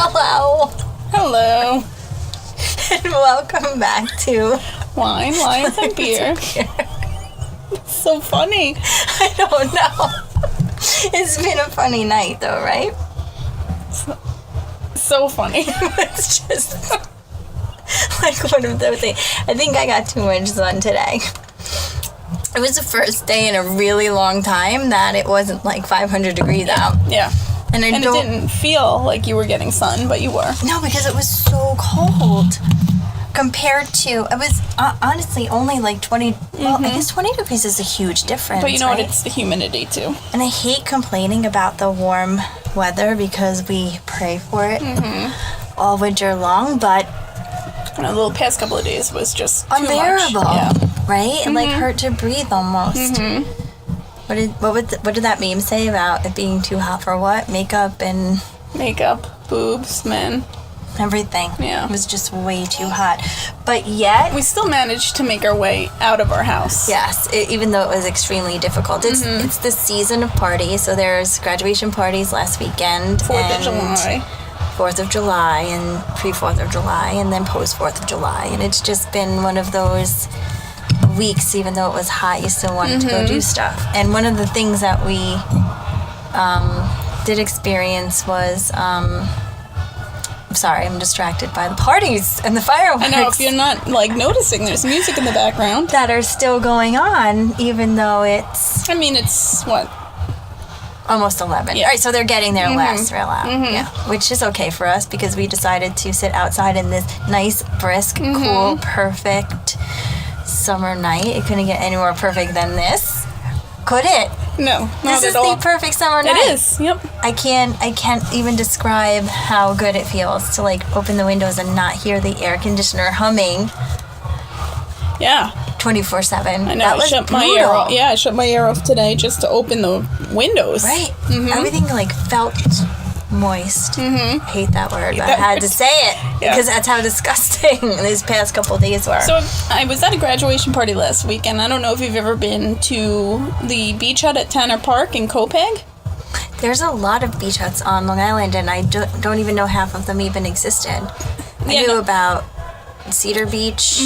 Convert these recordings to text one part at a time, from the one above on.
Hello. Hello. And welcome back to Wine, Lions, and Beer. It's so funny. I don't know. It's been a funny night though, right? So funny. It's just like one of those things. I think I got too much sun today. It was the first day in a really long time that it wasn't like 500 degrees out. Yeah. And it didn't feel like you were getting sun, but you were. No, because it was so cold. Compared to, it was honestly only like 20, well, I guess 20 degrees is a huge difference. But you know right? what, it's the humidity too. And I hate complaining about the warm weather because we pray for it all winter long, but The past couple of days was just unbearable, too much. Yeah. right? It like hurt to breathe almost. What did that meme say about it being too hot for what? Makeup, boobs, men. Everything. Yeah. It was just way too hot. But yet... we still managed to make our way out of our house. Yes, even though it was extremely difficult. It's the season of parties, so there's graduation parties last weekend. 4th of July. 4th of July and pre-4th of July and then post-4th of July. And it's just been one of those weeks, even though it was hot, you still wanted to go do stuff. And one of the things that we did experience was... I'm sorry, I'm distracted by the parties and the fireworks. I know, if you're not, noticing, there's music in the background. That are still going on, even though it's... I mean, it's, what? Almost 11. Yeah. All right, so they're getting their last real out. Yeah, which is okay for us because we decided to sit outside in this nice, brisk, cool, perfect summer night. It couldn't get any more perfect than this. Could it? No, This is the perfect summer night. It is, yep. I can't even describe how good it feels to open the windows and not hear the air conditioner humming. Yeah. 24/7. I know. That was shut brutal. my air off. Yeah, I shut my air off today just to open the windows. Right. Everything felt moist. I hate that word, but I had to say it because that's how disgusting these past couple of days were. So I was at a graduation party last week, and I don't know if you've ever been to the beach hut at Tanner Park in Copiague. There's a lot of beach huts on Long Island, and I don't even know half of them even existed. I knew about Cedar Beach,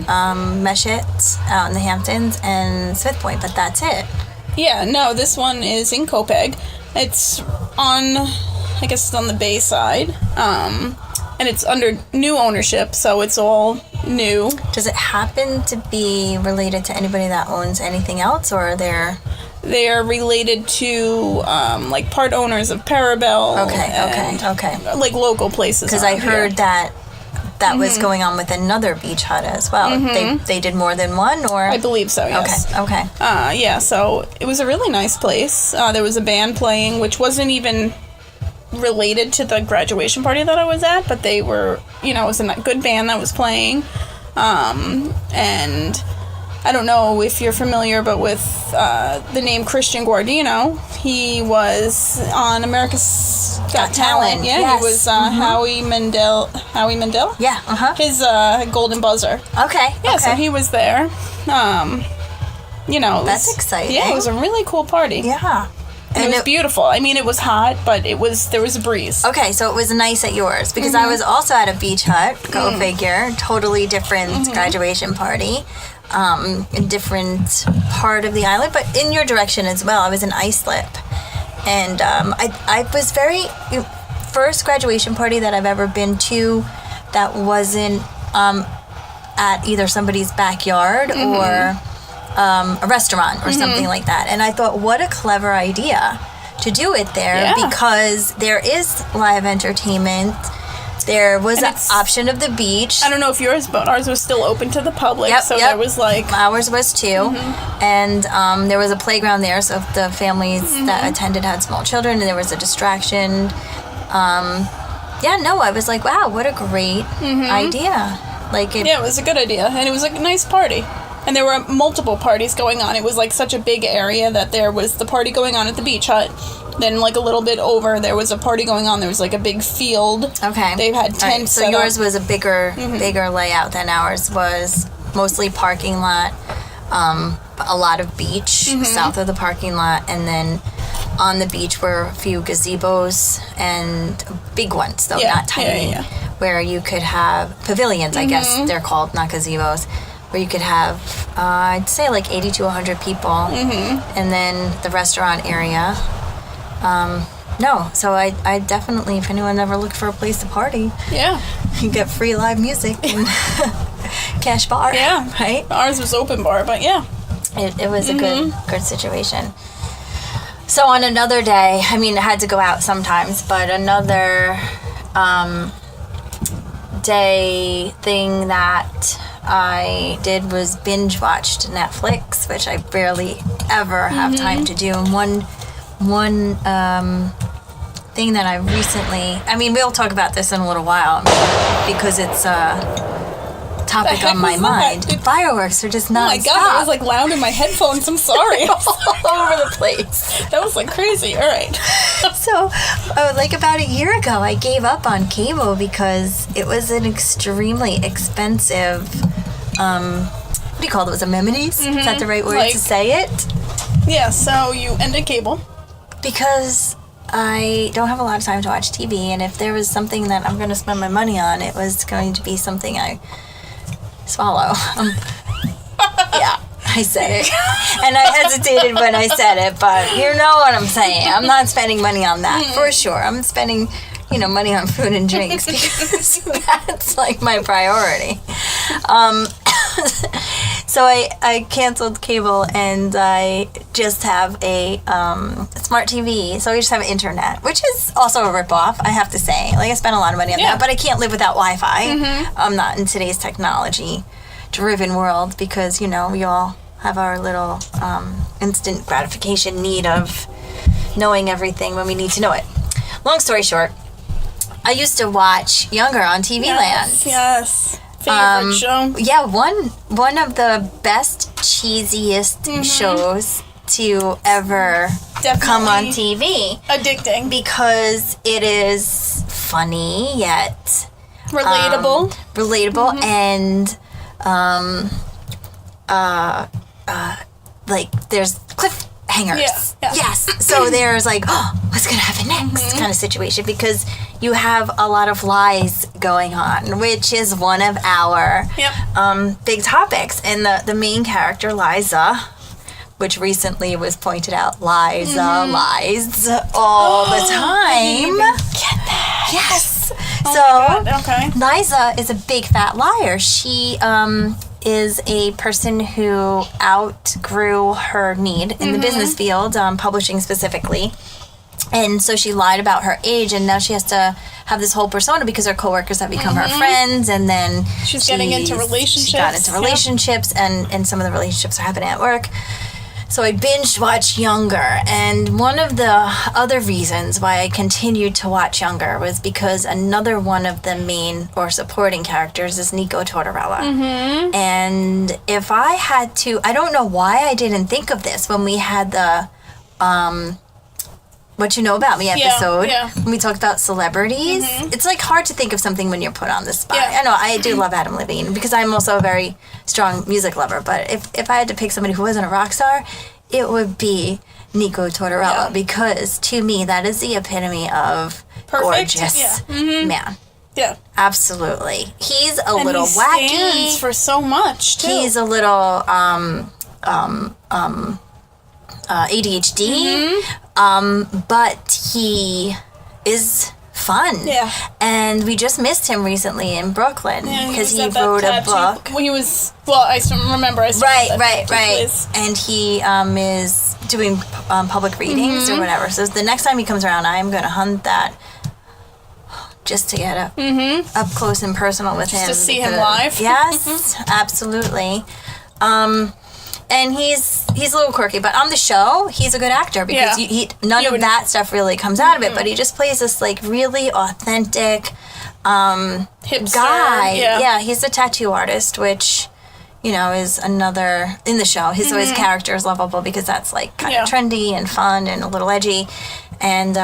Meshet out in the Hamptons, and Smith Point, but that's it. Yeah, no, this one is in Copiague. It's on, I guess it's on the bay side, and it's under new ownership, so it's all new. Does it happen to be related to anybody that owns anything else, or are there... They're related to, part owners of Parabel. Okay. Local places. Because I heard that was going on with another beach hut as well. They did more than one, or? I believe so, yes. Okay. Yeah, so it was a really nice place. There was a band playing, which wasn't even related to the graduation party that I was at, but they were, it was a good band that was playing. And... I don't know if you're familiar, but with the name Christian Guardino, he was on America's Got Talent. Yeah, yes. He was Howie Mandel. Yeah, His Golden Buzzer. Okay. Yeah, so he was there. That's exciting. Yeah, it was a really cool party. Yeah. And it was beautiful. I mean, it was hot, but there was a breeze. Okay, so it was nice at yours. Because I was also at a beach hut, go figure, totally different graduation party. A different part of the island, but in your direction as well. I was in Islip, and I was first graduation party that I've ever been to that wasn't at either somebody's backyard or a restaurant or something like that. And I thought, what a clever idea to do it there because there is live entertainment. There was an option of the beach. I don't know if yours, but ours was still open to the public. There was Ours was too. And there was a playground there, so if the families that attended had small children, and there was a distraction. I was like, wow, what a great idea. It was a good idea, and it was a nice party. And there were multiple parties going on. It was such a big area that there was the party going on at the beach hut. Then a little bit over, there was a party going on. There was a big field. Okay. They had tents. So yours was a bigger layout than ours was. Mostly parking lot, a lot of beach south of the parking lot, and then on the beach were a few gazebos and big ones, though, not tiny, where you could have pavilions, I guess they're called, not gazebos, where you could have, I'd say like 80 to 100 people, and then the restaurant area. No, so I definitely, if anyone ever looked for a place to party, you get free live music and cash bar, right? Ours was open bar, but it was a good situation. So on another day, I mean, I had to go out sometimes, but another day thing that I did was binge watched Netflix, which I barely ever have time to do. And one thing that I recently, I mean, we'll talk about this in a little while because it's a topic on my mind. Fireworks are just nonstop. Oh my god, that was like loud in my headphones. I'm sorry. All over the place. That was like crazy. All right. So, like about a year ago, I gave up on cable because it was an extremely expensive, what do you call those, amenities? Is that the right word to say it? Yeah, so you ended cable. Because I don't have a lot of time to watch TV, and if there was something that I'm going to spend my money on, it was going to be something I swallow. Yeah, I said it. And I hesitated when I said it, but you know what I'm saying. I'm not spending money on that, for sure. I'm spending, money on food and drinks because that's like my priority. So I canceled cable and I just have a smart TV. So I just have internet, which is also a ripoff, I have to say. Like, I spent a lot of money on that, but I can't live without Wi-Fi. I'm not in today's technology-driven world because, we all have our little instant gratification need of knowing everything when we need to know it. Long story short, I used to watch Younger on TV Land. Yes. Favorite show. Yeah, one of the best, cheesiest shows to ever come on TV. Addicting. Because it is funny, yet relatable. And like there's cliffhangers. Yeah. Yes. So there's like, what's gonna happen next kind of situation, because you have a lot of lies going on, which is one of our big topics. And the main character, Liza, which recently was pointed out, Liza lies all the time. Get that. Yes. Oh so okay. Liza is a big fat liar. She is a person who outgrew her need in the business field, publishing specifically. And so she lied about her age, and now she has to have this whole persona because her coworkers have become her friends, and then she's getting into relationships. She got into relationships, and some of the relationships are happening at work. So I binge watched Younger, and one of the other reasons why I continued to watch Younger was because another one of the main or supporting characters is Nico Tortorella. And if I had to, I don't know why I didn't think of this when we had the What You Know About Me episode, when we talked about celebrities. It's like hard to think of something when you're put on the spot. I know, I do love Adam Levine because I'm also a very strong music lover, but if I had to pick somebody who wasn't a rock star, it would be Nico Tortorella, because to me that is the epitome of gorgeous man. Yeah. Absolutely. He's a and little he wacky. Stands for so much too. He's a little ADHD, but he is fun. Yeah. And we just missed him recently in Brooklyn because he wrote a book. When he was, I remember. Right. And he is doing public readings or whatever. So the next time he comes around, I am going to hunt that just to get up close and personal with him. Just to see him live. Yes, absolutely. And he's a little quirky, but on the show, he's a good actor because none of that stuff really comes out of it, but he just plays this like really authentic hipster guy. Yeah, he's a tattoo artist, which, is another, in the show, his character is lovable because that's like kind of trendy and fun and a little edgy. And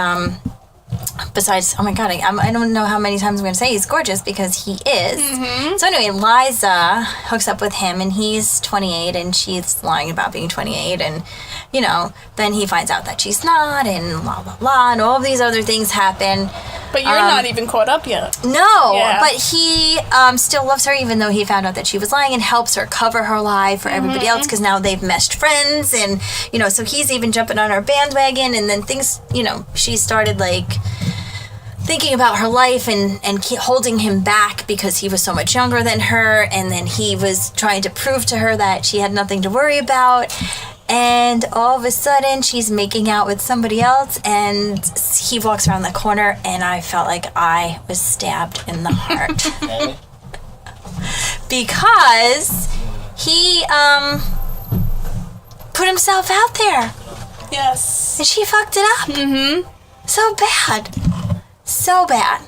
besides, oh my god, I don't know how many times I'm going to say he's gorgeous because he is. So anyway, Liza hooks up with him, and he's 28, and she's lying about being 28, and then he finds out that she's not, and blah, blah, blah, and all of these other things happen. But you're not even caught up yet. No, Yeah. but he still loves her, even though he found out that she was lying, and helps her cover her lie for everybody else, because now they've meshed friends, and, so he's even jumping on her bandwagon, and then things, she started, thinking about her life and holding him back because he was so much younger than her, and then he was trying to prove to her that she had nothing to worry about. And all of a sudden, she's making out with somebody else, and he walks around the corner, and I felt like I was stabbed in the heart. Because he put himself out there. Yes. And she fucked it up. Mm-hmm. So bad. So bad.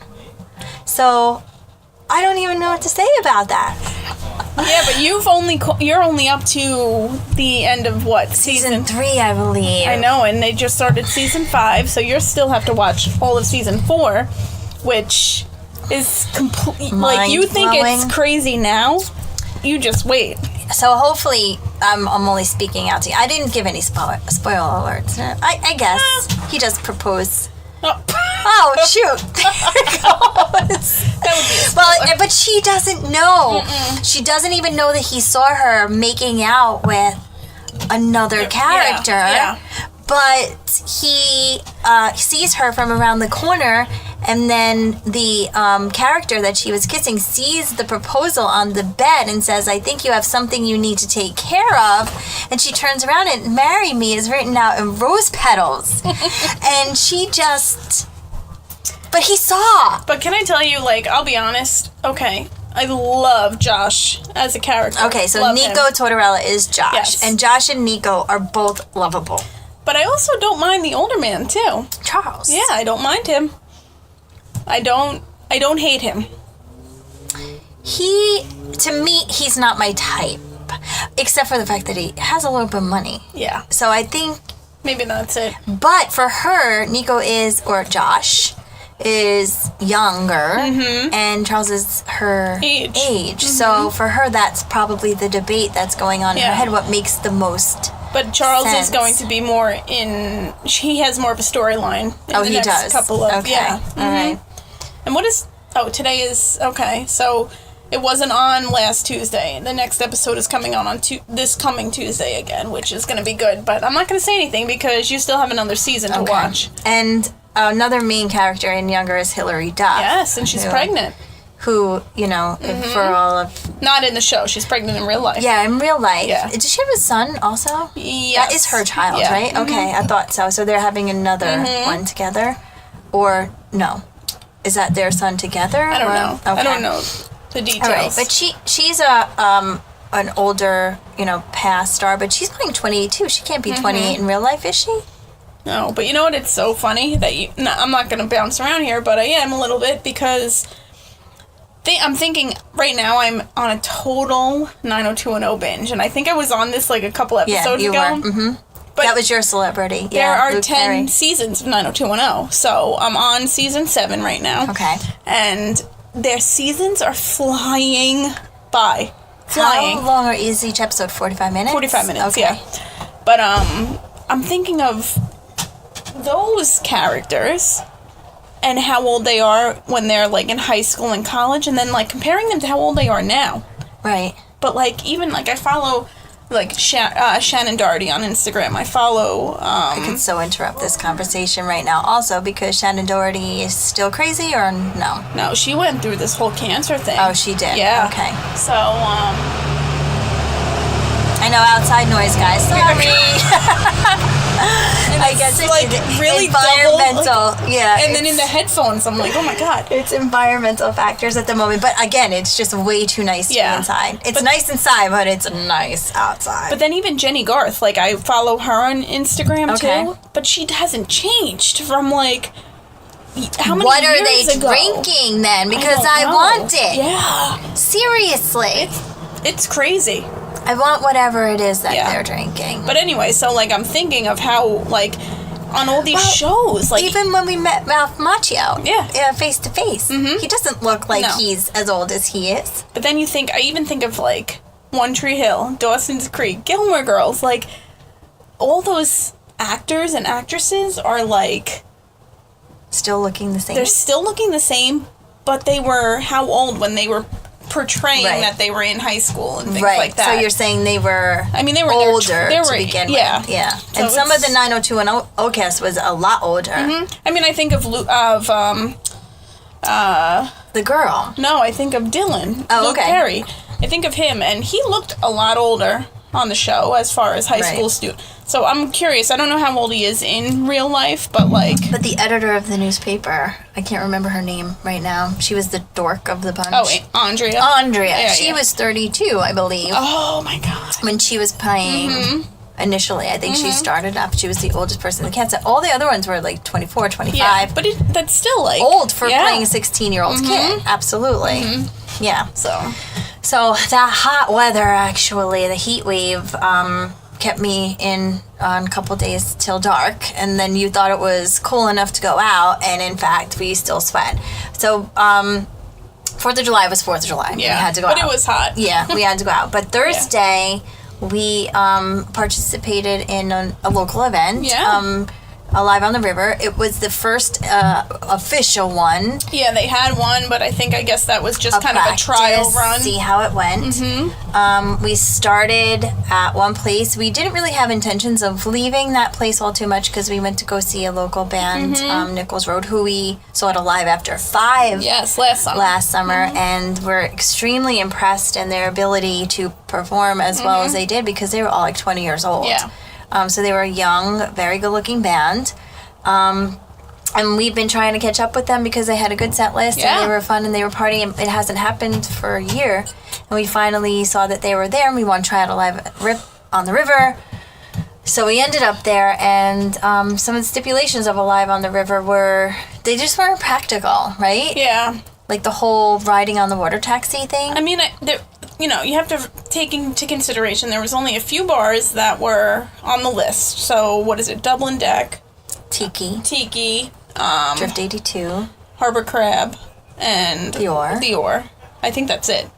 So, I don't even know what to say about that. Yeah, but you're only up to the end of what? Season 3, I believe. I know, and they just started season 5, so you still have to watch all of season 4, which is complete. You think it's crazy now? You just wait. So hopefully, I'm only speaking out to you. I didn't give any spoiler alerts. I guess he just proposed. Oh, shoot. There it goes. That would be a spoiler. But she doesn't know. Mm-mm. She doesn't even know that he saw her making out with another character. Yeah. But he sees her from around the corner, and then the character that she was kissing sees the proposal on the bed and says, "I think you have something you need to take care of." And she turns around, and "Marry me" is written out in rose petals. And she just... But he saw. But can I tell you, I'll be honest, okay, I love Josh as a character. Okay, so love Nico him. Tortorella is Josh. Yes. And Josh and Nico are both lovable. But I also don't mind the older man, too. Charles. Yeah, I don't mind him. I don't hate him. To me, he's not my type. Except for the fact that he has a little bit of money. Yeah. So I think... Maybe that's it. But for her, Nico or Josh is younger, and Charles is her age. Mm-hmm. So for her, that's probably the debate that's going on in her head. What makes the most But Charles sense. is going to be more in... He has more of a storyline. He next does. Couple of, okay. Yeah. All right. And what is... Oh, today is... Okay, so it wasn't on last Tuesday. The next episode is coming on this coming Tuesday again, which is going to be good. But I'm not going to say anything because you still have another season to watch. And another main character in Younger is Hilary Duff. Yes, and she's pregnant. Who, for all of... Not in the show. She's pregnant in real life. Yeah, in real life. Yeah. Does she have a son also? Yes. That is her child, Yeah. right? Okay, I thought so. So they're having another one together? Or no? Is that their son together? I don't know. Okay. I don't know the details. All right, but she's an older, past star, but she's playing 28 too. She can't be 28 in real life, is she? No, but you know what? It's so funny that I'm not going to bounce around here, but I am a little bit because I'm thinking right now I'm on a total 90210 binge, and I think I was on this a couple episodes ago. Yeah, you were. Mm-hmm. But that was your celebrity. There are Luke 10 Perry. seasons of 90210, so I'm on season 7 right now. Okay. And their seasons are flying by. Flying. How long is each episode? 45 minutes? 45 minutes, okay. yeah. But I'm thinking of those characters and how old they are when they're in high school and college, and then comparing them to how old they are now. Right. But even I follow Shannon Doherty on Instagram. I follow I could so interrupt this conversation right now also because Shannon Doherty is still crazy, or no? No, she went through this whole cancer thing. Oh, she did? Yeah. Okay. So I know, outside noise, guys. Sorry. I guess it's really environmental. Yeah. And then in the headphones, I'm oh my God. It's environmental factors at the moment. But again, it's just way too nice to be inside. It's nice inside, but it's nice outside. But then even Jenny Garth, I follow her on Instagram too. But she hasn't changed from how many what years are they ago? drinking then? Because I want it. Yeah. Seriously. It's crazy. I want whatever it is that they're drinking. But anyway, so I'm thinking of how on all these shows, even when we met Ralph Macchio, face to face, Mm-hmm. he doesn't look like he's as old as he is. But then I even think of One Tree Hill, Dawson's Creek, Gilmore Girls, all those actors and actresses are like... Still looking the same? They're still looking the same, but they were how old when they were portraying that they were in high school and things like that. So you're saying they were they were older they were, to begin with. Yeah. So and some of the 90210 cast was a lot older. Mm-hmm. I mean, I think of the girl. No, I think of Dylan. Oh, Luke Perry. I think of him, and he looked a lot older on the show as far as high school student. So I'm curious. I don't know how old he is in real life, but like... But the editor of the newspaper, I can't remember her name right now. She was the dork of the bunch. Oh, Andrea. Yeah, she was 32, I believe. Oh, my God. When she was playing... Initially, I think she started up. She was the oldest person in the cast. All the other ones were like 24, 25. Yeah, but that's still like... Old for playing a 16-year-old kid. Absolutely. Yeah. So that hot weather, actually, the heat wave, kept me in on a couple days till dark, and then you thought it was cool enough to go out, and in fact we still sweat. So 4th of July was 4th of July. Yeah, we had to go out. But it was hot. Yeah, we had to go out. But Thursday we participated in a local event. Live on the River. It was the first official one. Yeah, they had one, but I guess that was just kind of a trial run. See how it went. We started at one place. We didn't really have intentions of leaving that place all too much because we went to go see a local band, Nichols Road, who we saw at a live after 5. Yes, last summer. And we're extremely impressed in their ability to perform as well as they did because they were all like 20 years old. Yeah. So they were a young, very good-looking band. And we've been trying to catch up with them because they had a good set list and they were fun and they were partying. It hasn't happened for a year. And we finally saw that they were there and we want to try out a live rip on the river. So we ended up there and some of the stipulations of a live on the river they just weren't practical, right? Yeah. Like the whole riding on the water taxi thing. I mean, you have to take into consideration there was only a few bars that were on the list. So what is it? Dublin Deck. Tiki. Drift 82. Harbor Crab. And The Oar. I think that's it.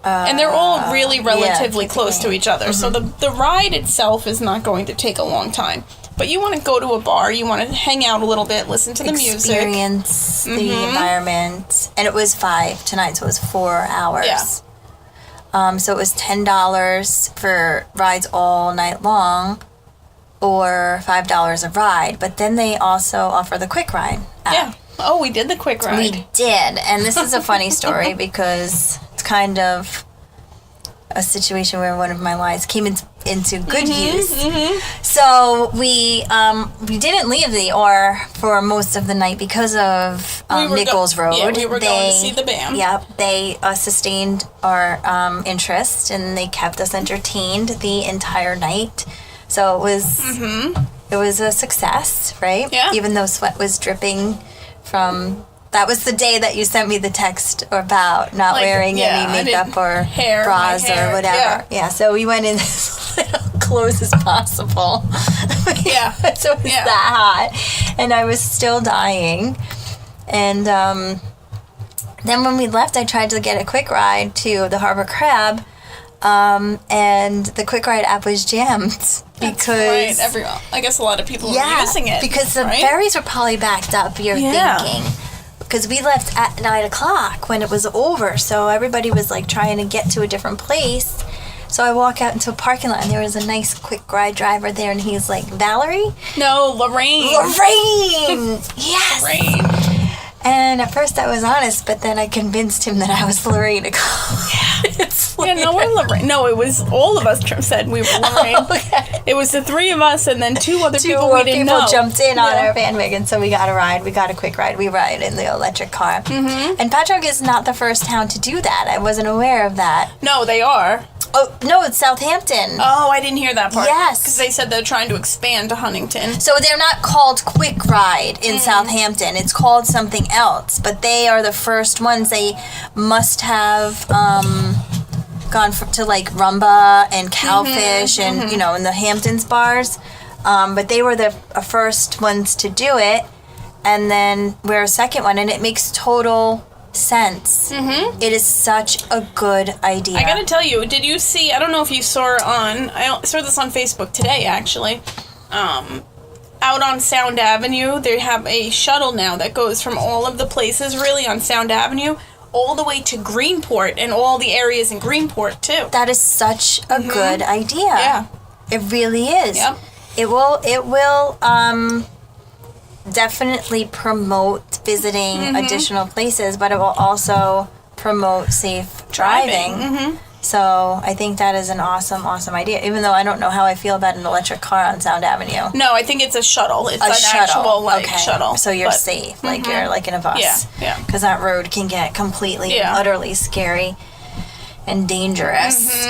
And they're all really relatively close to each other. So the ride itself is not going to take a long time. But you want to go to a bar, you want to hang out a little bit, listen to the music. Experience the environment. And it was 5 tonight, so it was 4 hours. Yeah. So it was $10 for rides all night long or $5 a ride. But then they also offer the quick ride app. Yeah. Oh, we did the quick ride. We did. And this is a funny story because it's kind of a situation where one of my lies came into good use. So we didn't leave the Oar for most of the night because of Nichols Road. Yeah, we were going to see the band. Yep, they sustained our interest and they kept us entertained the entire night. So it was a success, right? Yeah. Even though sweat was dripping from... That was the day that you sent me the text about not wearing any makeup or bras or whatever. Yeah, so we went in as little clothes as possible. Yeah. So it was that hot. And I was still dying. And then when we left, I tried to get a quick ride to the Harbor Crab. And the quick ride app was jammed. Because I guess a lot of people were using it. Because the ferries were probably backed up, you're thinking. Because we left at 9 o'clock when it was over, so everybody was like trying to get to a different place. So I walk out into a parking lot and there was a nice quick ride driver there and he's like, Valerie? No, Lorraine! Yes! Lorraine. And at first I was honest, but then I convinced him that I was Lorraine to go. No, we're Lorraine. No, it was all of us said we were Lorraine. Okay. It was the 3 of us and then 2 other people we didn't know. Jumped in on our bandwagon, so we got a ride. We got a quick ride. We ride in the electric car. And Patchogue is not the first town to do that. I wasn't aware of that. No, they are. Oh, no, it's Southampton. Oh, I didn't hear that part. Yes. Because they said they're trying to expand to Huntington. So they're not called Quick Ride in Southampton. It's called something else. But they are the first ones. They must have gone to like Rumba and Cowfish and, in the Hamptons bars. But they were the first ones to do it. And then we're a second one. And it makes total sense. It is such a good idea. I gotta tell you, did you see, I don't know if you saw it I saw this on Facebook today, actually. Out on Sound Avenue, they have a shuttle now that goes from all of the places, really, on Sound Avenue, all the way to Greenport, and all the areas in Greenport, too. That is such a good idea. Yeah. It really is. Yep. It will definitely promote visiting additional places, but it will also promote safe driving. So I think that is an awesome, awesome idea, even though I don't know how I feel about an electric car on Sound Avenue. No, I think it's a shuttle. It's an shuttle. actual, shuttle. So you're safe, like you're like in a bus. Yeah. Because that road can get completely, utterly scary and dangerous.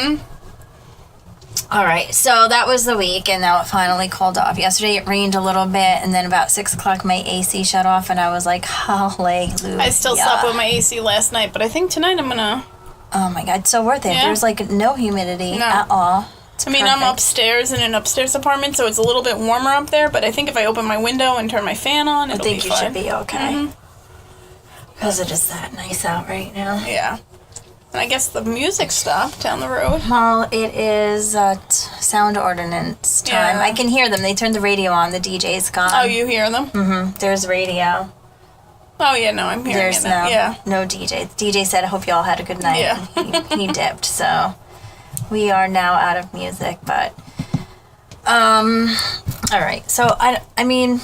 All right, so that was the week, and now it finally cooled off. Yesterday it rained a little bit, and then about 6 o'clock my AC shut off, and I was like, hallelujah. I still slept with my AC last night, but I think tonight I'm gonna... Oh my God, it's so worth it. Yeah. There's like no humidity at all. I mean, I'm upstairs in an upstairs apartment, so it's a little bit warmer up there, but I think if I open my window and turn my fan on, it'll be fine. I think you should be okay. Because it is that nice out right now. Yeah. And I guess the music stopped down the road. Well, it is sound ordinance time. Yeah. I can hear them. They turned the radio on. The DJ's gone. Oh, you hear them? Mm-hmm. There's radio. Oh, yeah, no, I'm hearing it now. No DJ. The DJ said, I hope you all had a good night. Yeah. He dipped, so we are now out of music, but all right. So, I mean,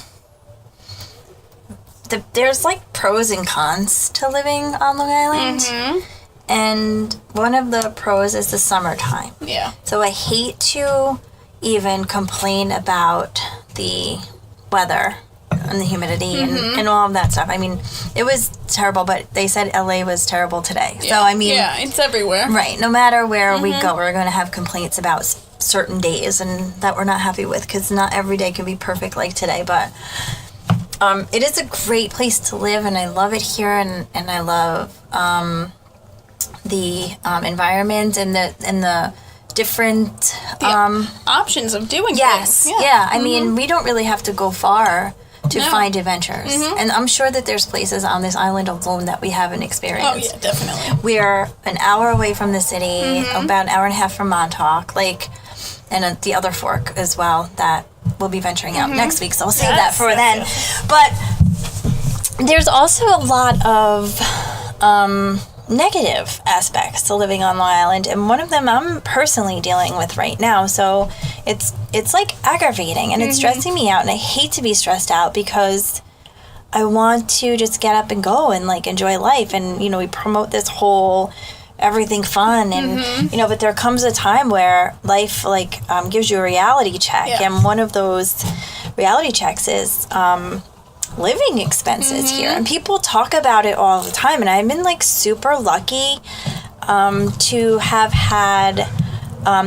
there's like pros and cons to living on Long Island. And one of the pros is the summertime. Yeah. So I hate to even complain about the weather and the humidity and all of that stuff. I mean, it was terrible, but they said LA was terrible today. Yeah. So, I mean... Yeah, it's everywhere. Right. No matter where we go, we're going to have complaints about certain days and that we're not happy with, because not every day can be perfect like today. But it is a great place to live, and I love it here, and I love... the environment and the different options of doing things. Yeah. I mean, we don't really have to go far to find adventures. And I'm sure that there's places on this island alone that we haven't experienced. Oh, yeah, definitely. We're an hour away from the city, about an hour and a half from Montauk, and the other fork as well that we'll be venturing out next week. So I'll save that for then. Yes. But there's also a lot of... negative aspects to living on Long Island, and one of them I'm personally dealing with right now. So it's like aggravating, and it's stressing me out, and I hate to be stressed out because I want to just get up and go and like enjoy life, and we promote this whole everything fun, and but there comes a time where life gives you a reality check, and one of those reality checks is living expenses here, and people talk about it all the time, and I've been super lucky to have had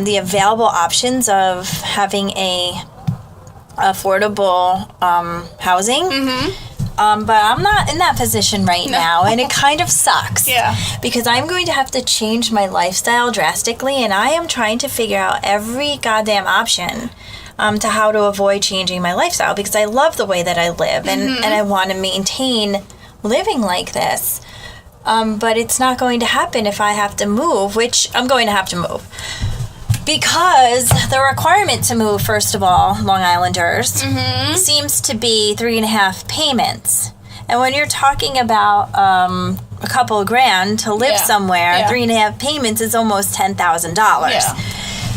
the available options of having a affordable housing, but I'm not in that position right now, and it kind of sucks because I'm going to have to change my lifestyle drastically, and I am trying to figure out every goddamn option to how to avoid changing my lifestyle, because I love the way that I live, and I want to maintain living like this. But it's not going to happen if I have to move, which I'm going to have to move. Because the requirement to move, first of all, Long Islanders, seems to be 3.5 payments. And when you're talking about a couple of grand to live somewhere, 3.5 payments is almost $10,000. Yeah.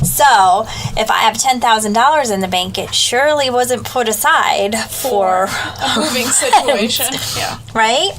So, if I have $10,000 in the bank, it surely wasn't put aside for a moving situation. Right?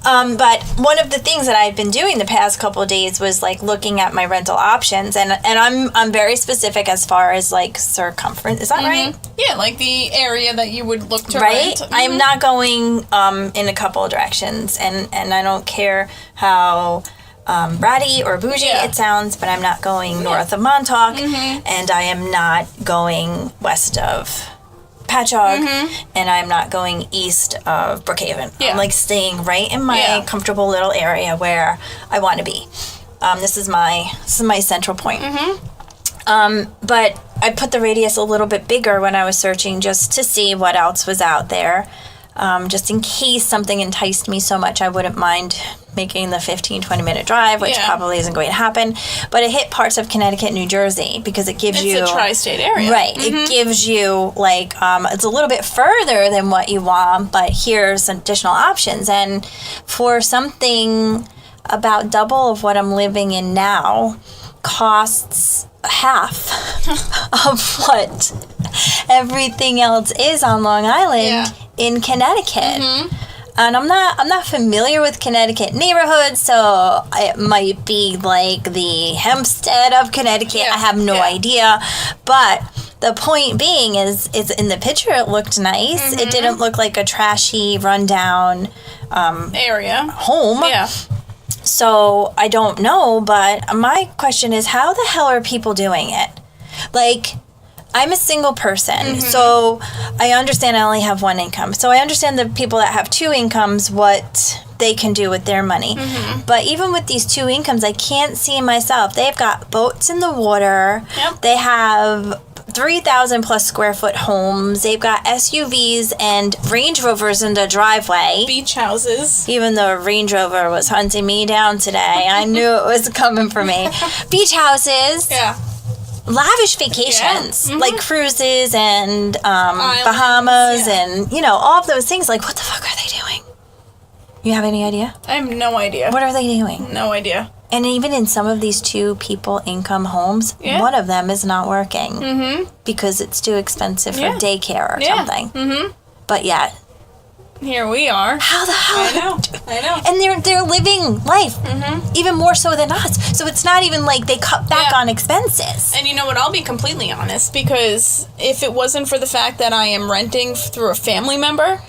But one of the things that I've been doing the past couple of days was looking at my rental options, and I'm very specific as far as circumference. Is that right? Yeah, the area that you would look to rent. I am not going in a couple of directions, and I don't care how bratty or bougie it sounds, but I'm not going north of Montauk, and I am not going west of Patchogue, and I'm not going east of Brookhaven. I'm staying right in my comfortable little area where I want to be. This is my central point. But I put the radius a little bit bigger when I was searching, just to see what else was out there. just in case something enticed me so much I wouldn't mind making the 15-20 minute drive, which probably isn't going to happen. But it hit parts of Connecticut, New Jersey, because it gives you... It's a tri-state area. Right. It gives you, like, it's a little bit further than what you want, but here's additional options. And for something about double of what I'm living in now costs half of what everything else is on Long Island in Connecticut. And I'm not familiar with Connecticut neighborhoods, so it might be like the Hempstead of Connecticut. I have no idea. But the point being is in the picture it looked nice. It didn't look like a trashy, rundown area home. Yeah. So I don't know, but my question is, how the hell are people doing it? Like, I'm a single person, so I understand I only have one income. So I understand the people that have two incomes, what they can do with their money. But even with these two incomes, I can't see myself. They've got boats in the water. They have 3,000 plus square foot homes. They've got SUVs and Range Rovers in the driveway. Beach houses. Even though a Range Rover was hunting me down today, I knew it was coming for me. Beach houses. Yeah. Lavish vacations, like cruises and Bahamas and, all of those things. Like, what the fuck are they doing? You have any idea? I have no idea. What are they doing? No idea. And even in some of these two people income homes, one of them is not working because it's too expensive for daycare or something. But yet, here we are. How the hell? I know. And they're living life even more so than us. So it's not even like they cut back on expenses. And you know what? I'll be completely honest, because if it wasn't for the fact that I am renting through a family member,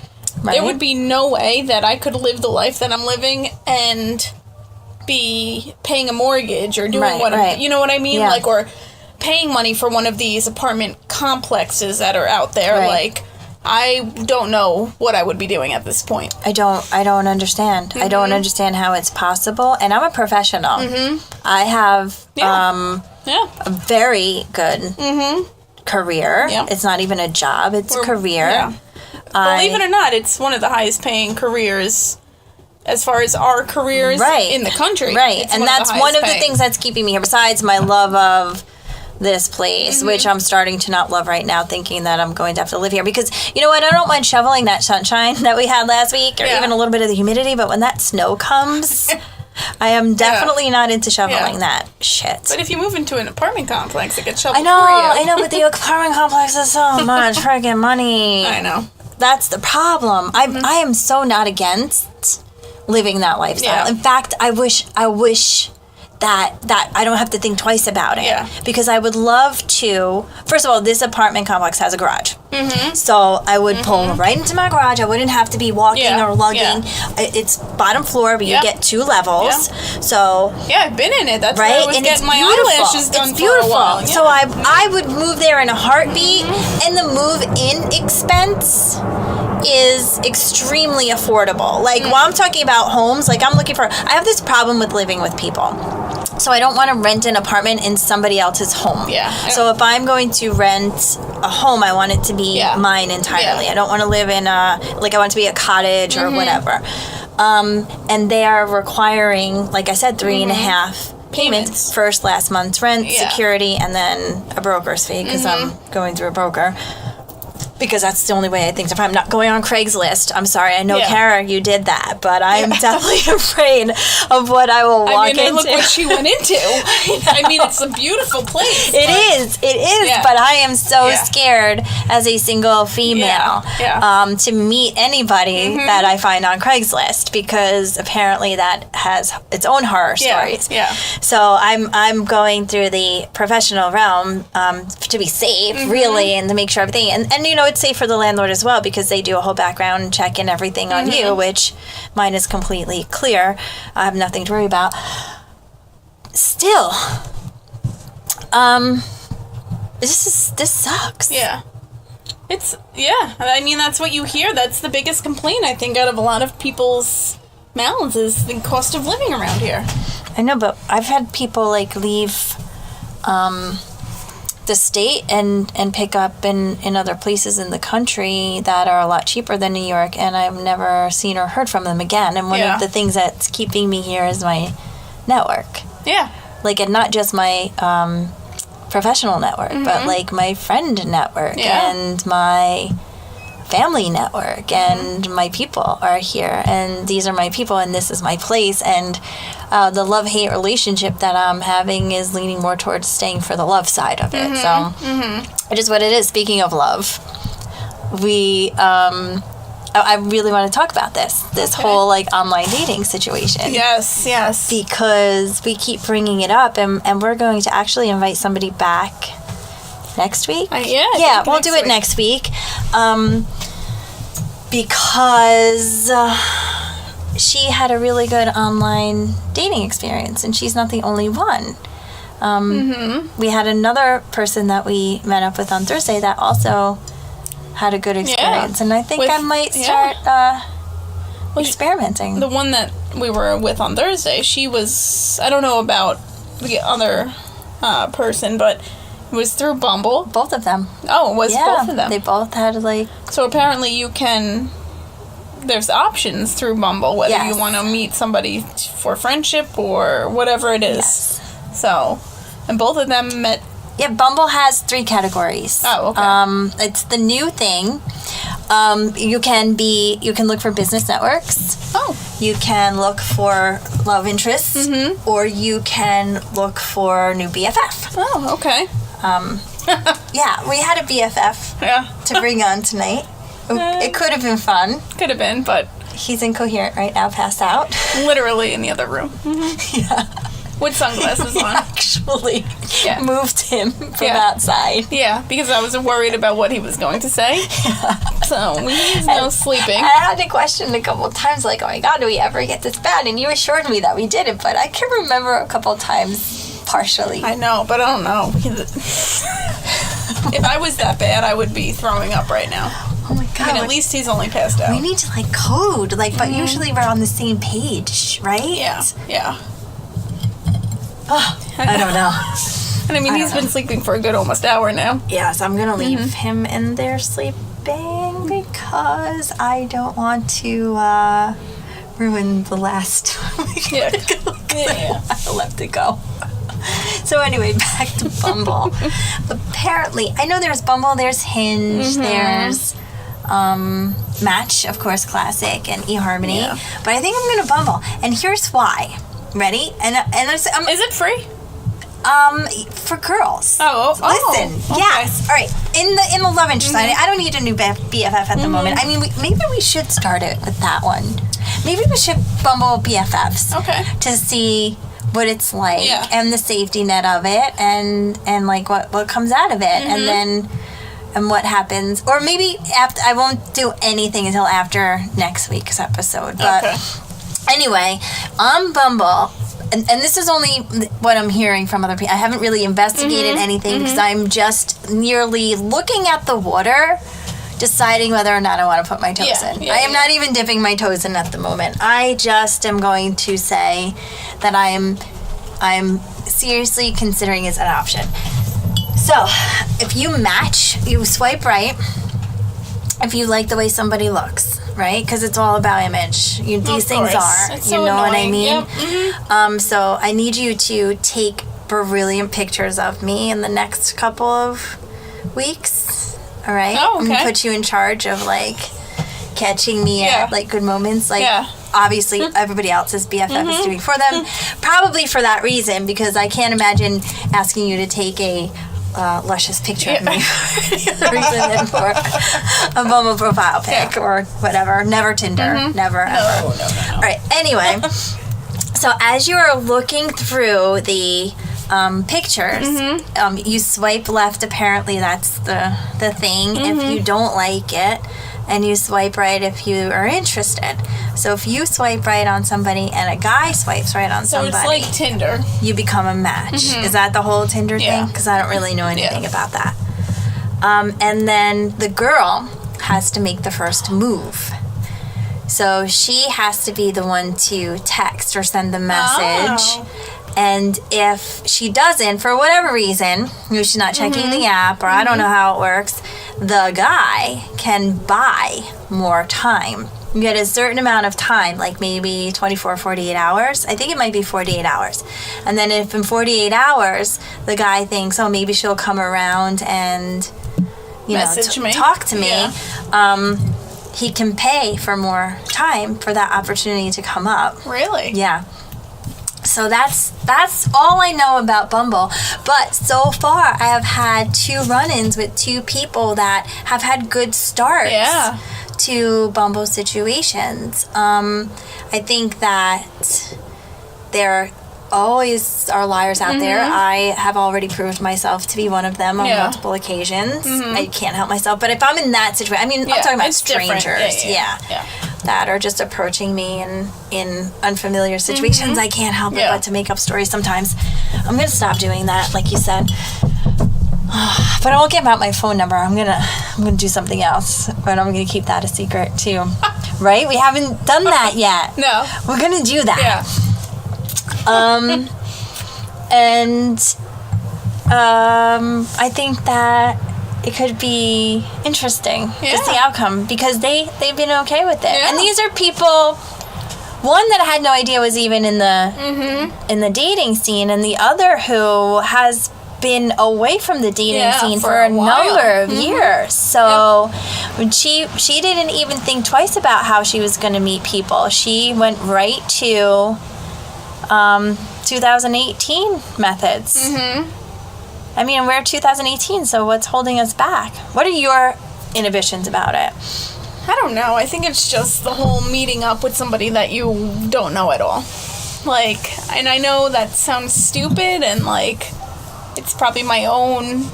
there would be no way that I could live the life that I'm living and be paying a mortgage or doing you know what I mean? Like, or paying money for one of these apartment complexes that are out there. Like, I don't know what I would be doing at this point. I don't understand. I don't understand how it's possible. And I'm a professional. I have a very good career. It's not even a job. It's a career. Believe it or not, it's one of the highest paying careers as far as our careers in the country. And that's one of the things that's keeping me here, besides my love of this place, which I'm starting to not love right now, thinking that I'm going to have to live here. Because, you know what, I don't mind shoveling that sunshine that we had last week, or even a little bit of the humidity, but when that snow comes, I am definitely not into shoveling that shit. But if you move into an apartment complex, it gets shoveled for you. I know, but the apartment complex is so much friggin' money. I know. That's the problem. I am so not against living that lifestyle. In fact, I wish that I don't have to think twice about it. Because I would love to... First of all, this apartment complex has a garage. So I would pull right into my garage. I wouldn't have to be walking or lugging. It's bottom floor, but you get two levels. So... Yeah, I've been in it. That's where I was getting my eyelashes done for a while. So I would move there in a heartbeat, and the move-in expense is extremely affordable. Like, while I'm talking about homes, like, I'm looking for... I have this problem with living with people. So I don't want to rent an apartment in somebody else's home. So if I'm going to rent a home, I want it to be mine entirely. I don't want to live in I want it to be a cottage or whatever. And they are requiring, like I said, 3.5 payments. First, last month's rent, security, and then a broker's fee, because I'm going through a broker. Because that's the only way I think. If I'm not going on Craigslist, I'm sorry. I know, Kara, you did that, but I'm definitely afraid of what I will walk into. Look what she went into. I mean, it's a beautiful place. It is, but I am so scared as a single female to meet anybody that I find on Craigslist, because apparently that has its own horror stories. So I'm going through the professional realm to be safe, really, and to make sure everything, and you know, it's safe for the landlord as well, because they do a whole background check and everything on you, which mine is completely clear. I have nothing to worry about. Still, this sucks. I mean, that's what you hear. That's the biggest complaint, I think, out of a lot of people's mouths, is the cost of living around here. I know, but I've had people leave the state and pick up in other places in the country that are a lot cheaper than New York, and I've never seen or heard from them again. And one of the things that's keeping me here is my network. Yeah. Like, and not just my professional network, but like my friend network and my family network and my people are here, and these are my people, and this is my place, and the love-hate relationship that I'm having is leaning more towards staying for the love side of it. So it is what it is. Speaking of love, we I really want to talk about this whole like online dating situation. Yes. Because we keep bringing it up, and we're going to actually invite somebody back next week. We'll do it next week. Because she had a really good online dating experience, and she's not the only one. We had another person that we met up with on Thursday that also had a good experience, and I think I might start experimenting. The one that we were with on Thursday, she was, I don't know about the other person, but it was through Bumble. Both of them. Oh, it was both of them. They both had like... So apparently you can... There's options through Bumble, whether you want to meet somebody for friendship or whatever it is. Yes. So, and both of them met... Yeah, Bumble has 3 categories. Oh, okay. It's the new thing. You can look for business networks. Oh. You can look for love interests, or you can look for new BFF. Oh, okay. Yeah, we had a BFF to bring on tonight. It could have been fun. Could have been, but... He's incoherent right now, passed out. Literally in the other room. Yeah. With sunglasses on. Actually moved him from outside. Yeah, because I was worried about what he was going to say. So he's now sleeping. I had to question a couple of times, like, oh my God, do we ever get this bad? And you assured me that we didn't, but I can remember a couple of times partially. I know, but I don't know. If I was that bad, I would be throwing up right now. Oh my God. I mean, at least he's only passed out. We need to, like, code. Like, but usually we're on the same page, right? Yeah. Oh, I don't know. And I mean, he's been sleeping for a good almost hour now. Yes, I'm going to leave him in there sleeping because I don't want to ruin the last I left it go. So anyway, back to Bumble. Apparently, I know there's Bumble, there's Hinge, there's Match, of course, Classic, and eHarmony. Yeah. But I think I'm going to Bumble. And here's why. Ready? And is it free? For girls. Listen, okay. Yes. All right. In the love interest, I don't need a new BFF at the moment. I mean, maybe we should start it with that one. Maybe we should Bumble BFFs. Okay. To see what it's like and the safety net of it, and like what comes out of it, and then what happens. Or maybe after. I won't do anything until after next week's episode. But anyway, on Bumble. And this is only what I'm hearing from other people. I haven't really investigated anything because I'm just merely looking at the water, deciding whether or not I want to put my toes in. I am not even dipping my toes in at the moment. I just am going to say that I'm seriously considering it an option. So, if you match, you swipe right. If you like the way somebody looks, right? Because it's all about image. These things are. It's you so know annoying. what I mean? So I need you to take brilliant pictures of me in the next couple of weeks. All right? Oh, okay. I'm going to put you in charge of, like, catching me at, like, good moments. Like, obviously, everybody else's BFF is doing for them. Probably for that reason, because I can't imagine asking you to take a luscious picture of me for any other reason than for a Bumble profile pic or whatever. Never Tinder. Never, ever. No. All right. Anyway, so as you are looking through the pictures, you swipe left. Apparently, that's the thing. If you don't like it, and you swipe right if you are interested. So if you swipe right on somebody and a guy swipes right on somebody, so it's like Tinder. You become a match. Is that the whole Tinder thing? Because I don't really know anything about that. And then the girl has to make the first move. So she has to be the one to text or send the message. And if she doesn't, for whatever reason, she's not checking the app, or I don't know how it works, the guy can buy more time. You get a certain amount of time, like maybe 24, 48 hours. I think it might be 48 hours. And then if in 48 hours, the guy thinks, oh, maybe she'll come around and, talk to me, he can pay for more time for that opportunity to come up. Really? Yeah. So that's all I know about Bumble. But so far, I have had 2 run-ins with 2 people that have had good starts. Yeah. To Bumble situations. I think that there always are liars out there. I have already proved myself to be one of them on multiple occasions. I can't help myself. But if I'm in that situation, I mean, I'm talking about strangers. That are just approaching me in unfamiliar situations. I can't help it but to make up stories sometimes. I'm going to stop doing that, like you said. But I won't give out my phone number. I'm gonna do something else, but I'm gonna keep that a secret too. Right? We haven't done that yet. No. We're gonna do that. Yeah. I think that it could be interesting to see outcome, because they've been okay with it. And these are people, one that I had no idea was even in the dating scene, and the other who has been away from the dating scene for a number of years. So when she didn't even think twice about how she was going to meet people. She went right to 2018 methods. I mean, we're 2018, so what's holding us back? What are your inhibitions about it? I don't know. I think it's just the whole meeting up with somebody that you don't know at all. Like, and I know that sounds stupid, and like, it's probably my own,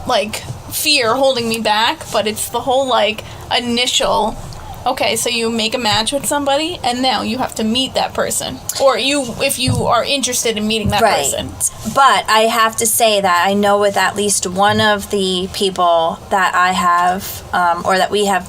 like, fear holding me back, but it's the whole, like, initial, okay, so you make a match with somebody, and now you have to meet that person. Or if you are interested in meeting that person. But I have to say that I know with at least one of the people that I have, or that we have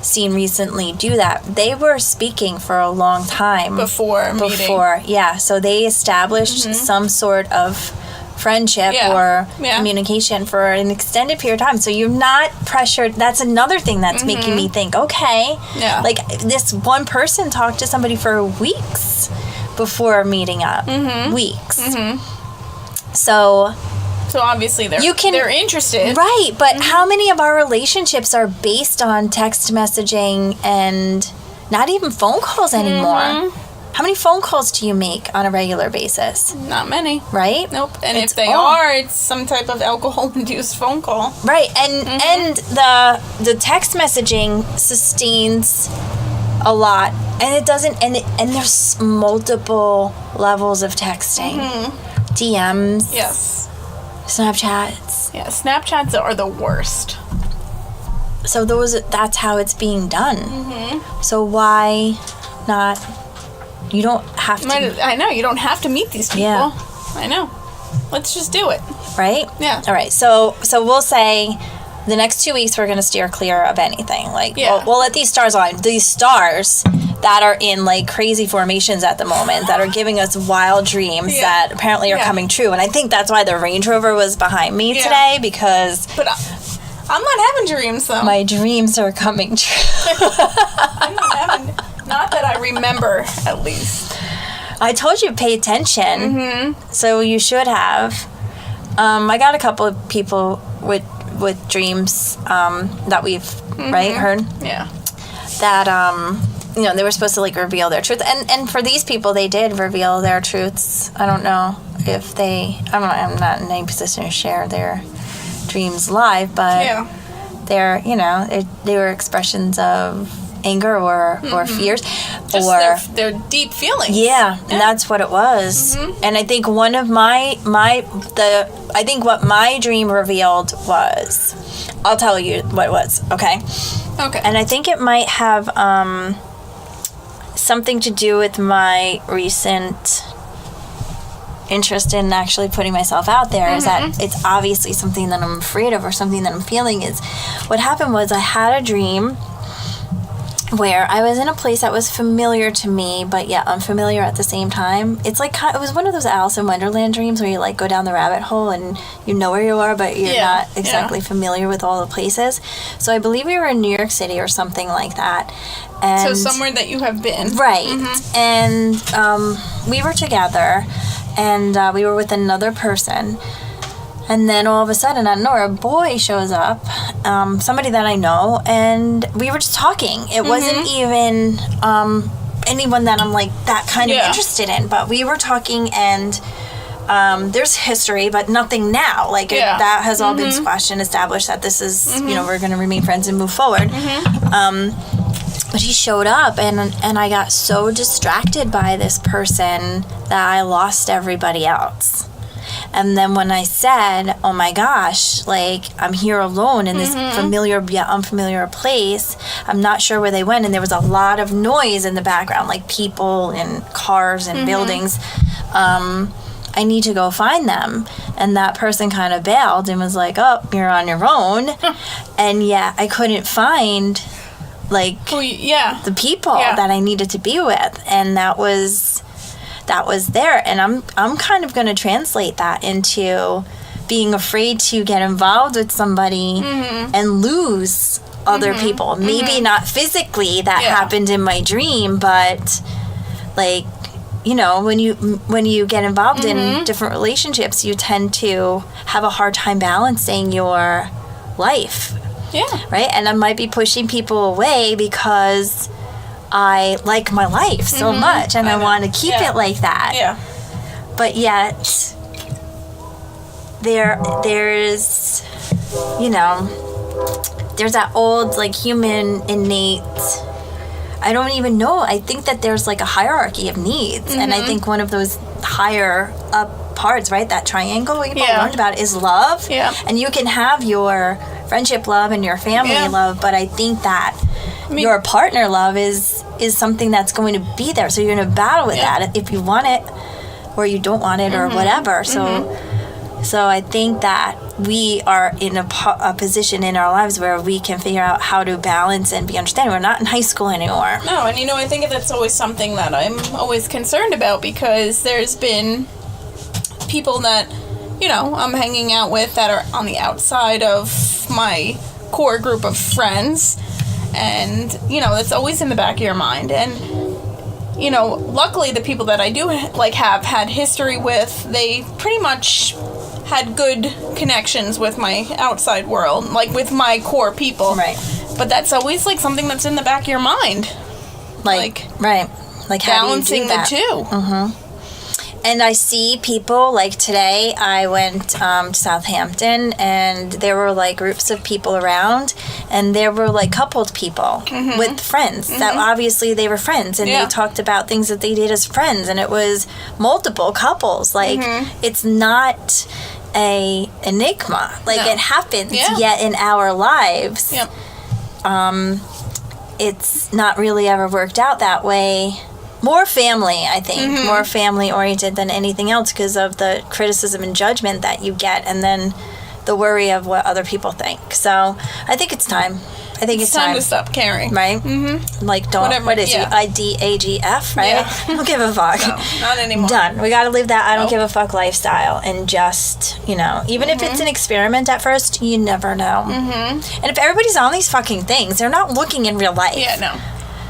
seen recently do that, they were speaking for a long time. Before meeting. So they established some sort of friendship or communication for an extended period of time. So you're not pressured. That's another thing that's making me think, okay, like this one person talked to somebody for weeks before meeting up. Weeks. So obviously they're interested. Right, but how many of our relationships are based on text messaging and not even phone calls anymore? How many phone calls do you make on a regular basis? Not many. Right? Nope. And if they are, it's some type of alcohol-induced phone call. Right. And the text messaging sustains a lot, and it doesn't. And there's multiple levels of texting. DMs. Yes. Snapchats. Yeah. Snapchats are the worst. So that's how it's being done. So why not? You don't have to. I know. You don't have to meet these people. Yeah. I know. Let's just do it. Right? Yeah. All right. So we'll say the next 2 weeks we're going to steer clear of anything. Like, we'll let these stars align. These stars that are in, like, crazy formations at the moment, that are giving us wild dreams that apparently are coming true. And I think that's why the Range Rover was behind me today, because... But I'm not having dreams, though. My dreams are coming true. I'm not having... Not that I remember, at least. I told you to pay attention, so you should have. I got a couple of people with dreams that we've heard. Yeah. That they were supposed to like reveal their truth, and for these people they did reveal their truths. I don't know if I'm not in any position to share their dreams live, but they're they were expressions of anger or fears, just or their deep feelings. And that's what it was. And I think one of I think what my dream revealed was, I'll tell you what it was. Okay. And I think it might have something to do with my recent interest in actually putting myself out there. Is that it's obviously something that I'm afraid of, or something that I'm feeling. Is what happened was I had a dream. where I was in a place that was familiar to me, but yet unfamiliar at the same time. It's like, it was one of those Alice in Wonderland dreams where you like go down the rabbit hole and you know where you are, but you're not exactly familiar with all the places. So I believe we were in New York City or something like that. And so somewhere that you have been. Right. And we were together, and we were with another person. And then all of a sudden, I don't know, a boy shows up, somebody that I know, and we were just talking. It wasn't even anyone that I'm like that kind of interested in, but we were talking, and there's history, but nothing now. Like that has all been squashed and established that this is, you know, we're going to remain friends and move forward. But he showed up, and I got so distracted by this person that I lost everybody else. And then when I said, oh my gosh, like, I'm here alone in this familiar yet unfamiliar place, I'm not sure where they went, and there was a lot of noise in the background, like people and cars and buildings. I need to go find them. And that person kind of bailed and was like, oh, you're on your own. And yet I couldn't find, like, the people that I needed to be with. And that was there, and I'm kind of going to translate that into being afraid to get involved with somebody and lose other people. Maybe not physically that happened in my dream, but like, you know, when you get involved in different relationships, you tend to have a hard time balancing your life. Yeah. Right? And I might be pushing people away because I like my life so much, and I want to keep it like that. Yeah. But yet, there's, you know, there's that old, like, human innate, I don't even know. I think that there's, like, a hierarchy of needs, and I think one of those higher up parts, right, that triangle we learned about is love. Yeah. And you can have your friendship love and your family love, but I think that your partner love is something that's going to be there. So you're going to battle with that if you want it or you don't want it or whatever. So I think that we are in a position in our lives where we can figure out how to balance and be understanding. We're not in high school anymore. No, and you know, I think that's always something that I'm always concerned about, because there's been people that, you know, I'm hanging out with that are on the outside of my core group of friends. And, you know, it's always in the back of your mind. And, you know, luckily the people that I do, like, have had history with, they pretty much had good connections with my outside world, like, with my core people. Right. But that's always, like, something that's in the back of your mind. Like right. Like, balancing the two. And I see people, like today, I went to Southampton, and there were, like, groups of people around, and there were, like, coupled people with friends that obviously they were friends, and they talked about things that they did as friends, and it was multiple couples. Like, it's not a enigma. Like, it happens yet in our lives. It's not really ever worked out that way. More family, I think. More family-oriented than anything else because of the criticism and judgment that you get, and then the worry of what other people think. So I think it's time. I think it's time to stop caring. Right? Like, don't... Whatever, what is it? IDAGF, right? Yeah. I don't give a fuck. No, not anymore. Done. We got to live that I don't give a fuck lifestyle, and just, you know, even if it's an experiment at first, you never know. And if everybody's on these fucking things, they're not looking in real life. Yeah, no.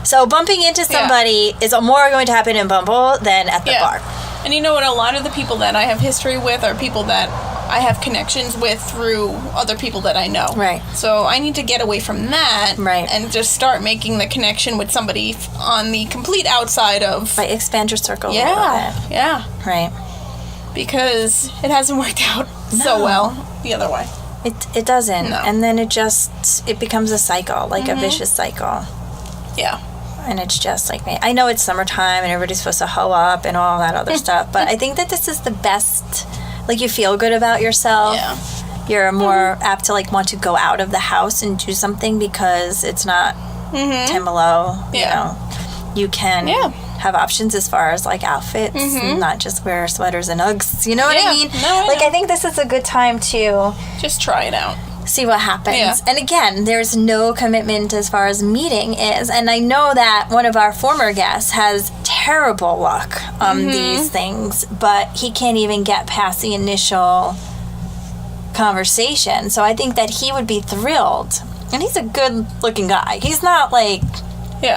So bumping into somebody is more going to happen in Bumble than at the bar. And you know what? A lot of the people that I have history with are people that I have connections with through other people that I know. Right. So I need to get away from that. Right. And just start making the connection with somebody on the complete outside of... Right. Expand your circle a little bit. Yeah. Right. Because it hasn't worked out so well the other way. It doesn't. No. And then it becomes a cycle, like a vicious cycle. Yeah. And it's just like me. I know it's summertime and everybody's supposed to hoe up and all that other stuff, but I think that this is the best. Like, you feel good about yourself. Yeah. You're more apt to, like, want to go out of the house and do something because it's not 10 below. You know, you can have options as far as, like, outfits and not just wear sweaters and Uggs. You know what I mean? No, I think this is a good time to just try it out. see what happens. Yeah. And again, there's no commitment as far as meeting is. And I know that one of our former guests has terrible luck on these things, but he can't even get past the initial conversation. So I think that he would be thrilled. And he's a good looking guy. He's not like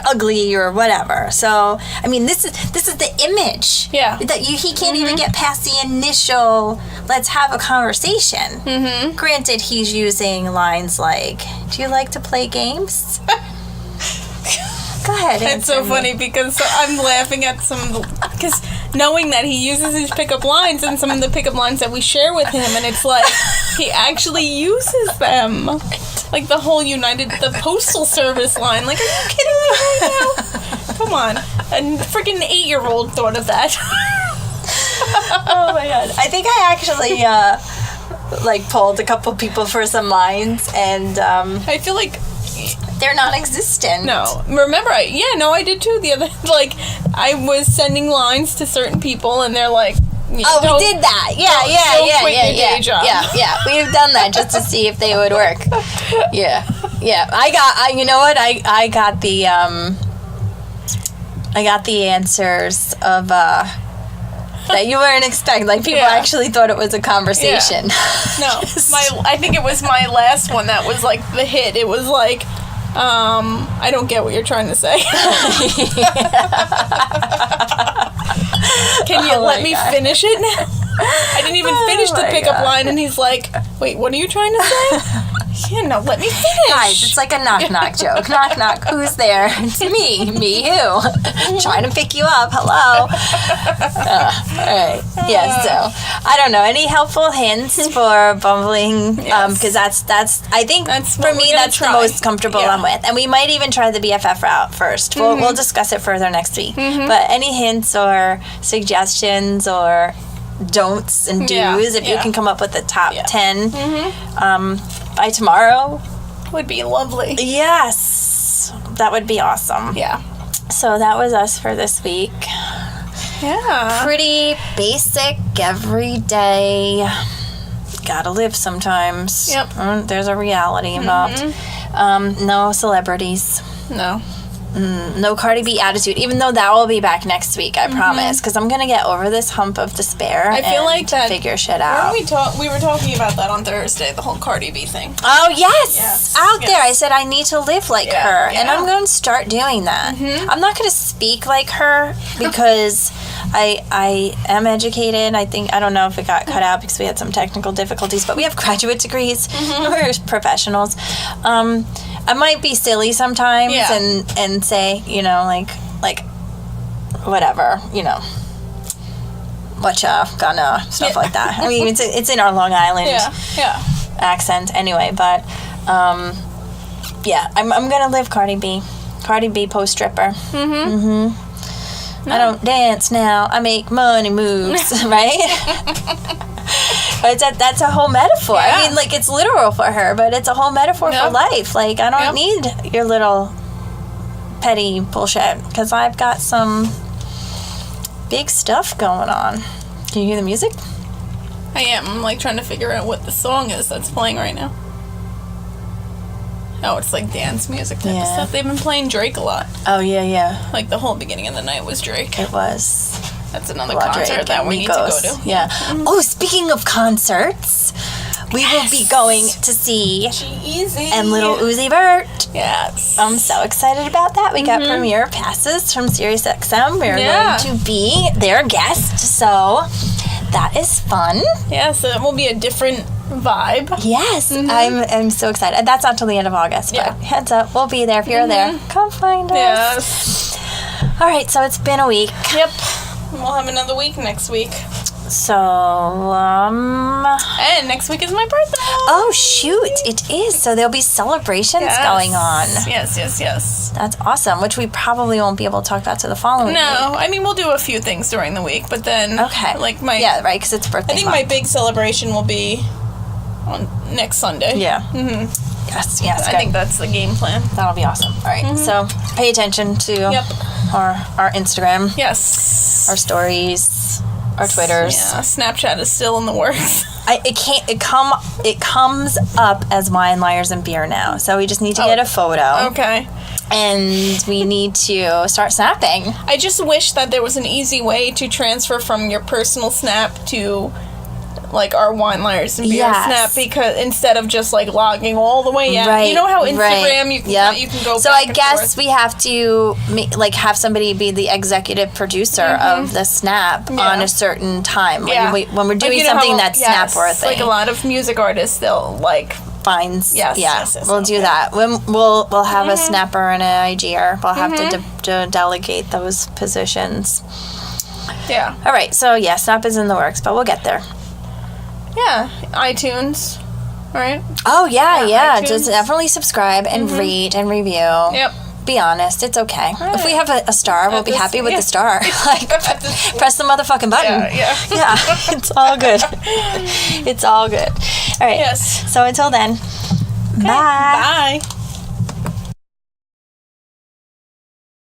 ugly or whatever. So I mean, this is the image. Yeah. That he can't even get past the initial let's have a conversation. Granted, he's using lines like, "Do you like to play games?" Go ahead. It's so funny because I'm laughing at because knowing that he uses his pickup lines and some of the pickup lines that we share with him, and it's like he actually uses them. Like the whole the Postal Service line. Like, are you kidding me right now? Come on. A freaking 8-year-old thought of that. Oh my god. I think I actually pulled a couple people for some lines, and I feel like they're non-existent. No. Remember, I did too the other, I was sending lines to certain people, and they're like, we did that. Yeah. We've done that just to see if they would work. Yeah. You know what? I got the answers of that you weren't expecting. Like, people actually thought it was a conversation. Yeah. No, I think it was my last one that was like the hit. It was like, I don't get what you're trying to say. Can you let me finish it now? I didn't even finish the pickup line, and he's like, wait, what are you trying to say? Yeah, no, let me finish. Guys, it's like a knock-knock joke. Knock-knock, who's there? It's me. Me who? Trying to pick you up. Hello. All right. Yeah, so, I don't know. Any helpful hints for bumbling? Because that's I think, for me, that's the most comfortable I'm with. And we might even try the BFF route first. We'll discuss it further next week. But any hints or suggestions or don'ts and do's, if you can come up with the top 10 by tomorrow, would be lovely. Yes, that would be awesome. Yeah. So that was us for this week. Yeah. Pretty basic, everyday. Gotta live sometimes. Yep. There's a reality involved. No celebrities. No. No Cardi B attitude, even though that will be back next week, I promise, because I'm gonna get over this hump of despair. I feel like that figure shit out. We were talking about that on Thursday, the whole Cardi B thing. Oh yes, there. I said I need to live like her, and I'm going to start doing that. I'm not going to speak like her because I am educated. I don't know if it got cut out because we had some technical difficulties, but we have graduate degrees. We're professionals. I might be silly sometimes and say, like whatever, whatcha, gonna, stuff like that. I mean, it's in our Long Island accent anyway, but I'm gonna live Cardi B post-stripper. No. I don't dance now, I make money moves, right? But that's a whole metaphor. Yeah. I mean, it's literal for her, but it's a whole metaphor for life. I don't need your little petty bullshit, because I've got some big stuff going on. Can you hear the music? I am. I'm, trying to figure out what the song is that's playing right now. Oh, it's dance music type of stuff. They've been playing Drake a lot. Oh, yeah. The whole beginning of the night was Drake. It was. That's another concert that we need to go to. Yeah. Oh, speaking of concerts, we will be going to see G-Eazy and Little Uzi Vert. Yes. I'm so excited about that. We got premiere passes from SiriusXM. We're going to be their guest, so that is fun. Yeah, so it will be a different vibe. Yes. I'm so excited. That's not till the end of August, but heads up, we'll be there if you're there. Come find us. Yes. All right, so it's been a week. Yep. We'll have another week next week. So, and next week is my birthday. Oh, shoot. It is. So there'll be celebrations going on. Yes. That's awesome, which we probably won't be able to talk about to the following week. I mean, we'll do a few things during the week, but then... Okay. Yeah, right, because it's birthday I think my big celebration will be on next Sunday. Yeah. Yes, I think that's the game plan. That'll be awesome. All right, so pay attention to our Instagram. Yes. Our stories, our Twitters. Yeah, Snapchat is still in the works. It comes up as wine, liars, and beer now. So we just need to get a photo. Okay. And we need to start snapping. I just wish that there was an easy way to transfer from your personal snap to like our wine, liars, and beer snap, because instead of just like logging all the way out. Right, you know how Instagram you can go so back I guess we have to have somebody be the executive producer of the snap on a certain time when we're doing something that's snap worthy. Like a lot of music artists, they'll like finds. Yes, we'll do that. We'll have a snapper and an IGer. We'll have to delegate those positions. Yeah. All right. So snap is in the works, but we'll get there. Yeah, iTunes, right? Oh yeah. iTunes. Just definitely subscribe and rate and review. Yep. Be honest, it's okay. Right. If we have a star, we'll be happy with the star. Like, press the motherfucking button. Yeah. It's all good. It's all good. All right. Yes. So until then, bye. Bye.